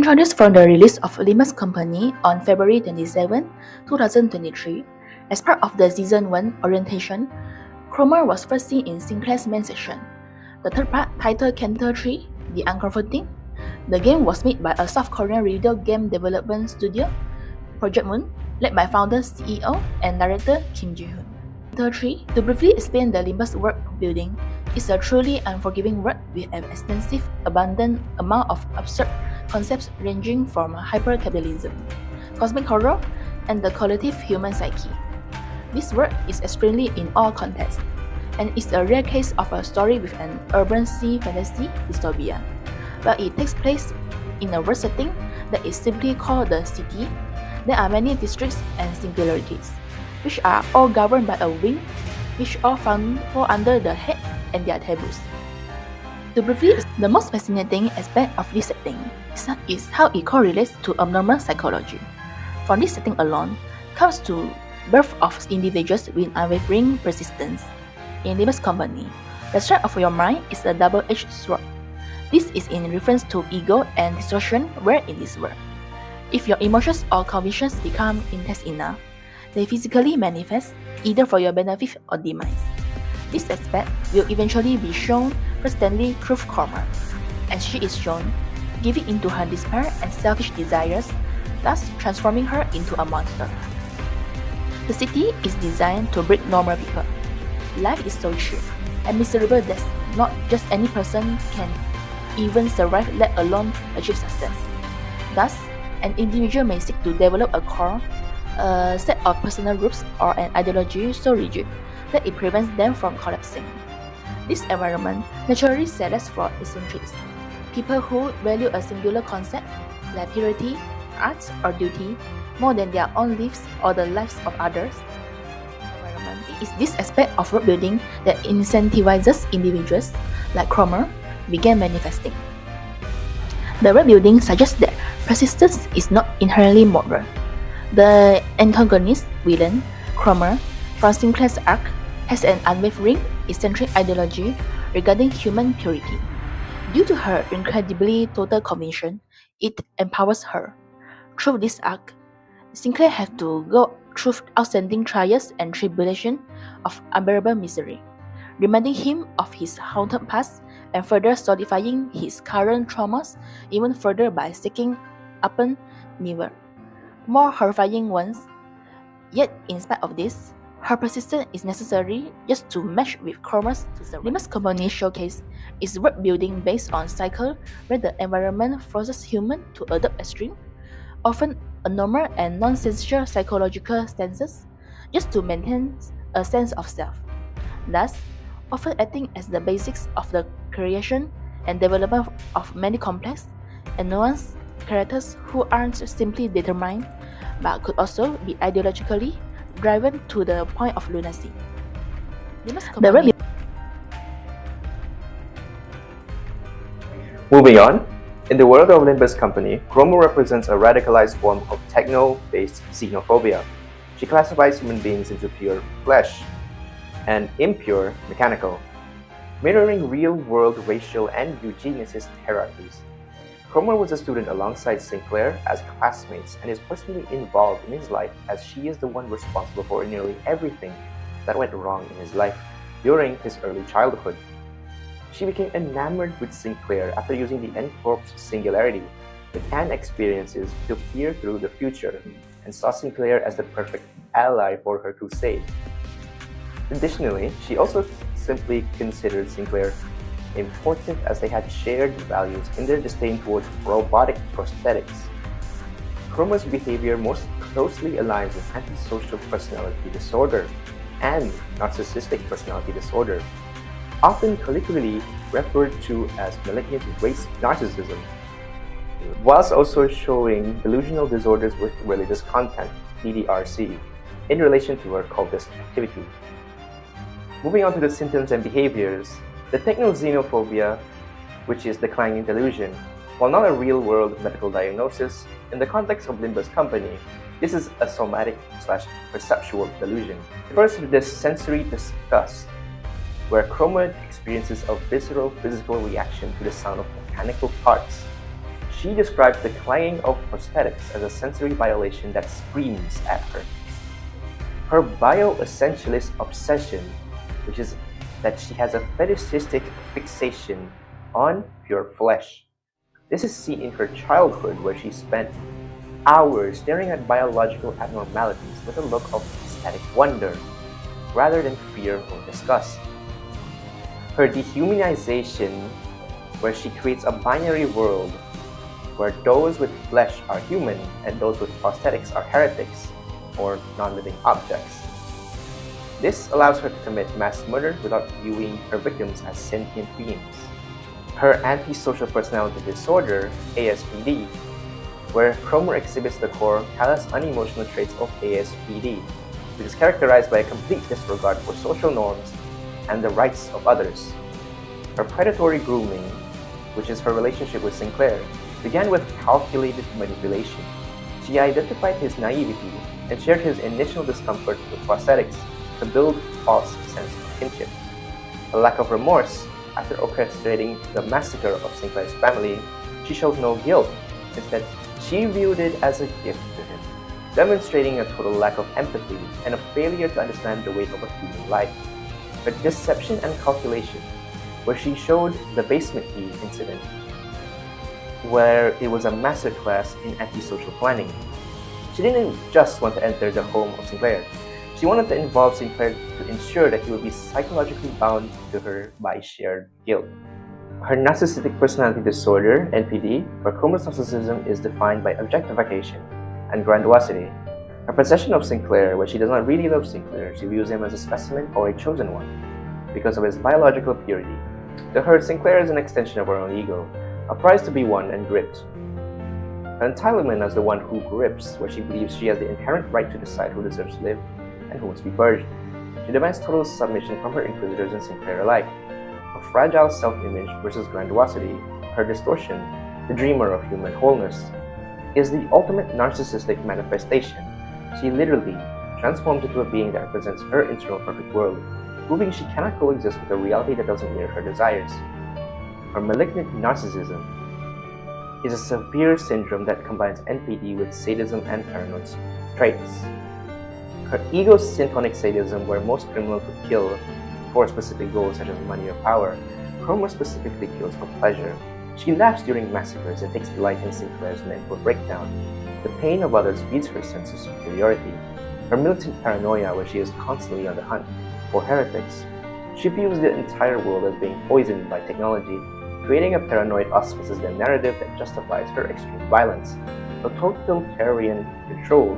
Introduced from the release of Limbus Company on February 27, 2023, as part of the Season 1 orientation, Chroma was first seen in Sinclair's main section. The third part, titled Canter 3, The Uncomforting. The game was made by a South Korean video game development studio, Project Moon, led by founder, CEO, and director Kim Ji-hoon. Canter 3, to briefly explain the Limbus world building, is a truly unforgiving world with an extensive, abundant amount of absurd concepts ranging from hyper-capitalism, cosmic horror, and the collective human psyche. This work is extremely in all contexts, and is a rare case of a story with an urban sea fantasy dystopia. While it takes place in a world setting that is simply called the city, there are many districts and singularities, which are all governed by a wing, which all fall under the head and their tables. To briefly, the most fascinating aspect of this setting is how it correlates to abnormal psychology. From this setting alone comes to birth of individuals with unwavering persistence. In Limbus Company, the strength of your mind is a double-edged sword. This is in reference to ego and distortion where in this world. If your emotions or convictions become intense enough, they physically manifest either for your benefit or demise. This aspect will eventually be shown constantly through Chroma, as she is shown giving into her despair and selfish desires, thus transforming her into a monster. The city is designed to break normal people. Life is so cheap and miserable that not just any person can even survive, let alone achieve success. Thus, an individual may seek to develop a core, a set of personal groups, or an ideology so rigid that it prevents them from collapsing. This environment naturally selects for eccentrics, people who value a singular concept like purity, art, or duty more than their own lives or the lives of others. It is this aspect of world building that incentivizes individuals like Chroma began manifesting. The world building suggests that persistence is not inherently moral. The antagonist villain, Chroma, from Sinclair's arc, has an unwavering, eccentric ideology regarding human purity. Due to her incredibly total conviction, it empowers her. Through this arc, Sinclair has to go through outstanding trials and tribulation of unbearable misery, reminding him of his haunted past and further solidifying his current traumas even further by staking upon newer, more horrifying ones. Yet, in spite of this, her persistence is necessary just to match with Chroma's to survive. Limbus Company showcase is world building based on cycle where the environment forces humans to adopt extreme, often abnormal and nonsensical psychological stances just to maintain a sense of self, thus often acting as the basics of the creation and development of many complex and nuanced characters who aren't simply determined but could also be ideologically driven to the point of lunacy. Moving on, in the world of Limbus Company, Chroma represents a radicalized form of techno-based xenophobia. She classifies human beings into pure flesh and impure mechanical, mirroring real-world racial and eugenicist hierarchies. Chroma was a student alongside Sinclair as classmates and is personally involved in his life as she is the one responsible for nearly everything that went wrong in his life during his early childhood. She became enamored with Sinclair after using the N-Corp's singularity, the can experiences, to peer through the future, and saw Sinclair as the perfect ally for her crusade. Additionally, she also simply considered Sinclair important as they had shared values in their disdain towards robotic prosthetics. Chroma's behavior most closely aligns with antisocial personality disorder and narcissistic personality disorder, often colloquially referred to as malignant race narcissism, whilst also showing delusional disorders with religious content, DDRC, in relation to her cultist activity. Moving on to the symptoms and behaviors, the techno-xenophobia, which is declining delusion, while not a real-world medical diagnosis, in the context of Limbus Company, this is a somatic/perceptual delusion. Refers to the sensory disgust, where Chroma experiences a visceral physical reaction to the sound of mechanical parts. She describes the clanging of prosthetics as a sensory violation that screams at her. Her bioessentialist obsession, which is that she has a fetishistic fixation on pure flesh. This is seen in her childhood, where she spent hours staring at biological abnormalities with a look of aesthetic wonder, rather than fear or disgust. Her dehumanization, where she creates a binary world where those with flesh are human and those with prosthetics are heretics or non-living objects. This allows her to commit mass murder without viewing her victims as sentient beings. Her antisocial personality disorder, ASPD, where Cromer exhibits the core callous unemotional traits of ASPD, which is characterized by a complete disregard for social norms and the rights of others. Her predatory grooming, which is her relationship with Sinclair, began with calculated manipulation. She identified his naivety and shared his initial discomfort with prosthetics to build a false sense of kinship. A lack of remorse, after orchestrating the massacre of Sinclair's family, she showed no guilt. Instead, she viewed it as a gift to him, demonstrating a total lack of empathy and a failure to understand the weight of a human life. Her deception and calculation, where she showed the basement key incident, where it was a masterclass in antisocial planning. She didn't just want to enter the home of Sinclair. She wanted to involve Sinclair to ensure that he would be psychologically bound to her by shared guilt. Her narcissistic personality disorder, NPD, where Cromer's narcissism is defined by objectification and grandiosity. Her possession of Sinclair, where she does not really love Sinclair, she views him as a specimen or a chosen one because of his biological purity. To her, Sinclair is an extension of her own ego, a prize to be won and gripped. Her entitlement as the one who grips, where she believes she has the inherent right to decide who deserves to live and who must be purged. She demands total submission from her inquisitors and Sinclair alike. Her fragile self-image versus grandiosity, her distortion, the dreamer of human wholeness, is the ultimate narcissistic manifestation. She literally transforms into a being that represents her internal perfect world, proving she cannot coexist with a reality that doesn't mirror her desires. Her malignant narcissism is a severe syndrome that combines NPD with sadism and paranoid traits. Her ego's syntonic sadism, where most criminals would kill for specific goals such as money or power, Cromer specifically kills for pleasure. She laughs during massacres and takes delight in Sinclair's mental breakdown. The pain of others feeds her sense of superiority. Her militant paranoia, where she is constantly on the hunt for heretics. She views the entire world as being poisoned by technology, creating a paranoid auspices the narrative that justifies her extreme violence. A totalitarian control,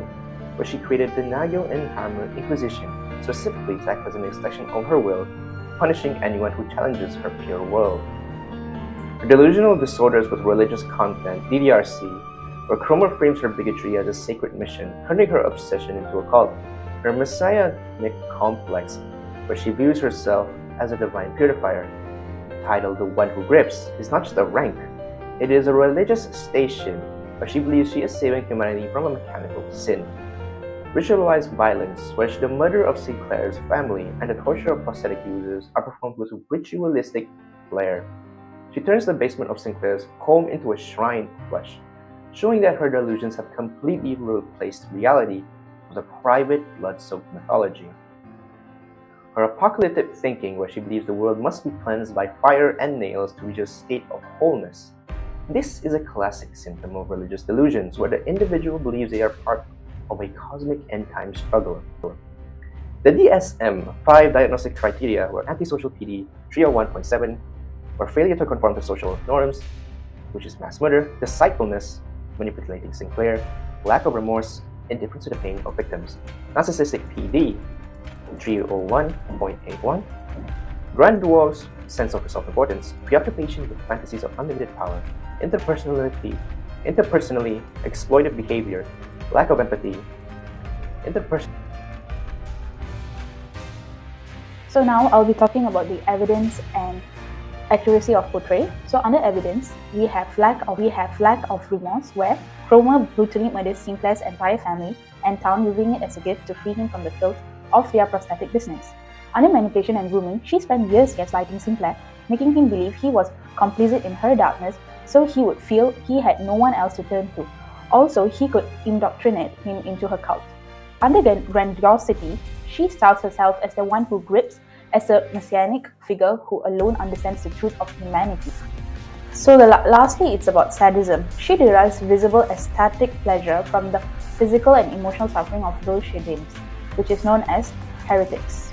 where she created the Nagel and Hammer Inquisition, specifically to act as an extension of her will, punishing anyone who challenges her pure world. Her delusional disorders with religious content, DDRC, where Cromer frames her bigotry as a sacred mission, turning her obsession into a cult. Her messianic complex, where she views herself as a divine purifier, titled The One Who Grips, is not just a rank, it is a religious station where she believes she is saving humanity from a mechanical sin. Ritualized violence, where the murder of Sinclair's family and the torture of prosthetic users are performed with ritualistic flair. She turns the basement of Sinclair's home into a shrine of flesh, showing that her delusions have completely replaced reality with a private, blood-soaked mythology. Her apocalyptic thinking, where she believes the world must be cleansed by fire and nails to reach a state of wholeness. This is a classic symptom of religious delusions, where the individual believes they are part of a cosmic end-time struggle. The DSM-5 diagnostic criteria were antisocial PD 301.7, or failure to conform to social norms, which is mass murder, deceitfulness, manipulating Sinclair, lack of remorse, indifference to the pain of victims. Narcissistic PD 301.81, grandiose sense of self-importance, preoccupation with fantasies of unlimited power, interpersonally exploitive behavior, lack of empathy, So now I'll be talking about the evidence and accuracy of portray. So under evidence, we have lack of remorse, where Cromer brutally murders Sinclair's entire family and town, using it as a gift to free him from the filth of their prosthetic business. Under manipulation and grooming, she spent years gaslighting Sinclair, making him believe he was complicit in her darkness so he would feel he had no one else to turn to. Also, he could indoctrinate him into her cult. Under grandiosity, she styles herself as the one who grips as a messianic figure who alone understands the truth of humanity. So lastly, it's about sadism. She derives visible aesthetic pleasure from the physical and emotional suffering of those she dims, which is known as heretics.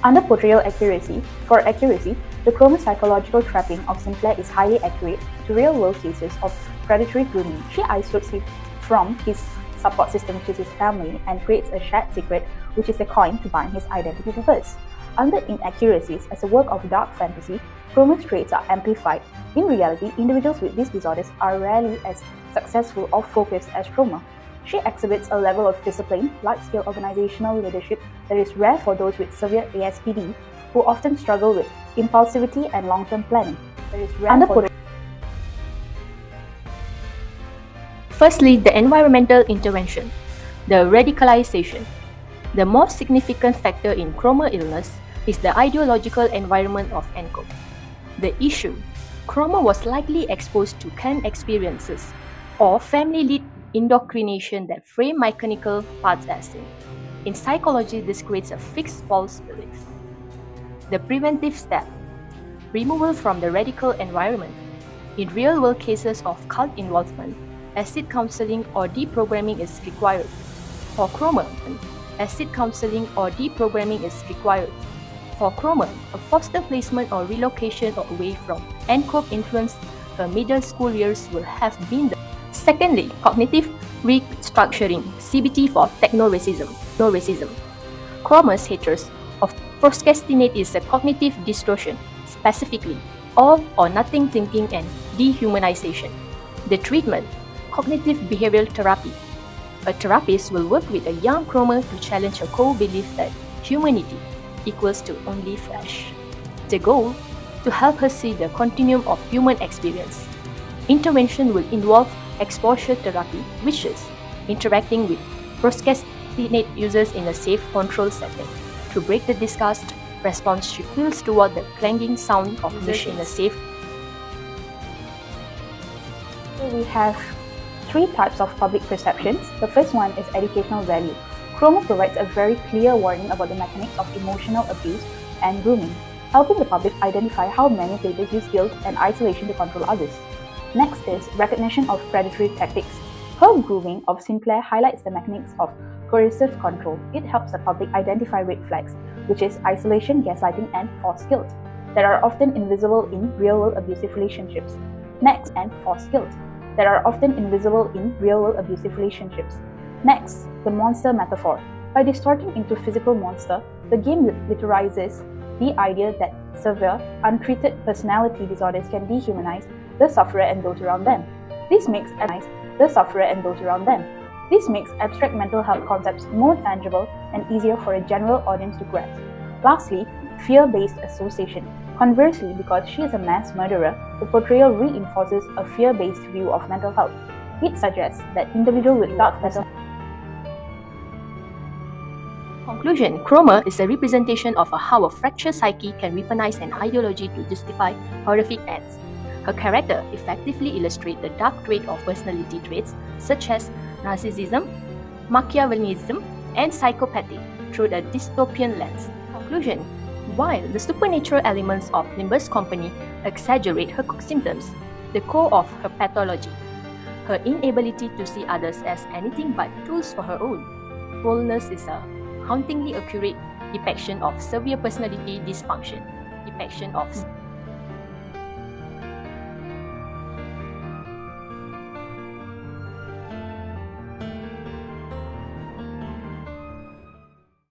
Under portrayal accuracy, the Chroma psychological trapping of Sinclair is highly accurate to real-world cases of predatory grooming. She isolates him from his support system, which is his family, and creates a shared secret, which is a coin to bind his identity to hers. Under inaccuracies, as a work of dark fantasy, Chroma's traits are amplified. In reality, individuals with these disorders are rarely as successful or focused as Chroma. She exhibits a level of discipline, large-scale organizational leadership that is rare for those with severe ASPD, who often struggle with impulsivity and long-term planning. Firstly, the environmental intervention, the radicalization. The most significant factor in Chroma illness is the ideological environment of ENCOPE. The issue: Chroma was likely exposed to camp experiences or family-led indoctrination that frame mechanical parts as sin. In psychology, this creates a fixed false belief. The preventive step: removal from the radical environment. In real-world cases of cult involvement, acid counseling or deprogramming is required. For Chroma, acid counseling or deprogramming is required. For Chroma, a foster placement or relocation away from ENCOPE influence her middle school years will have been the. Secondly, cognitive restructuring, CBT for techno-racism. Chroma's hatred of procrastinate is a cognitive distortion, specifically all or nothing thinking and dehumanization. The treatment: cognitive behavioral therapy. A therapist will work with a young Chroma to challenge her core belief that humanity equals to only flesh. The goal: to help her see the continuum of human experience. Intervention will involve exposure therapy, which is interacting with procrastinate users in a safe, controlled setting. To break the disgust response she feels toward the clanging sound of machine in a safe. So we have three types of public perceptions. The first one is educational value. Chroma provides a very clear warning about the mechanics of emotional abuse and grooming, helping the public identify how manipulators use guilt and isolation to control others. Next is recognition of predatory tactics. Her grooming of Sinclair highlights the mechanics of coercive control. It helps the public identify red flags, which is isolation, gaslighting, and false guilt, that are often invisible in real-world abusive relationships. Next, the monster metaphor. By distorting into physical monster, the game literizes the idea that severe, untreated personality disorders can dehumanize the sufferer and those around them. This makes abstract mental health concepts more tangible and easier for a general audience to grasp. Lastly, fear-based association. Conversely, because she is a mass murderer, the portrayal reinforces a fear-based view of mental health. It suggests that individuals with dark mental. Conclusion: Chroma is a representation of how a fractured psyche can weaponize an ideology to justify horrific acts. Her character effectively illustrates the dark trait of personality traits such as narcissism, Machiavellianism, and psychopathy through a dystopian lens. Conclusion: while the supernatural elements of Nimbus Company exaggerate her symptoms, the core of her pathology, her inability to see others as anything but tools for her own wholeness, is a hauntingly accurate depiction of severe personality dysfunction.